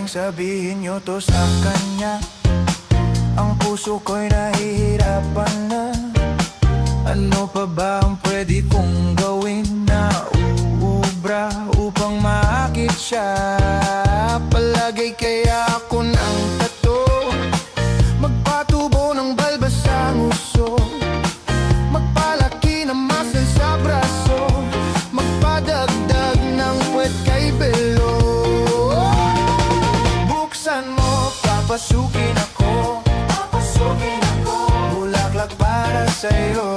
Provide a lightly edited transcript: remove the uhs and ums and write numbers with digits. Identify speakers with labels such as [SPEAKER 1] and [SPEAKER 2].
[SPEAKER 1] pwedeng sabihin nyo to sa kanya? Ang puso ko'y nahihirapan na. Ano pa ba ang pwede kong gawin na uubra upang maakit siya? Palagay kaya ako ng tato, magpatubo ng balbas sa nguso, magpalaki ng muscle sa braso, magpadagdag ng puwet kay belo. Buksan mo, papasukin ako, bulaklak para sa'yo.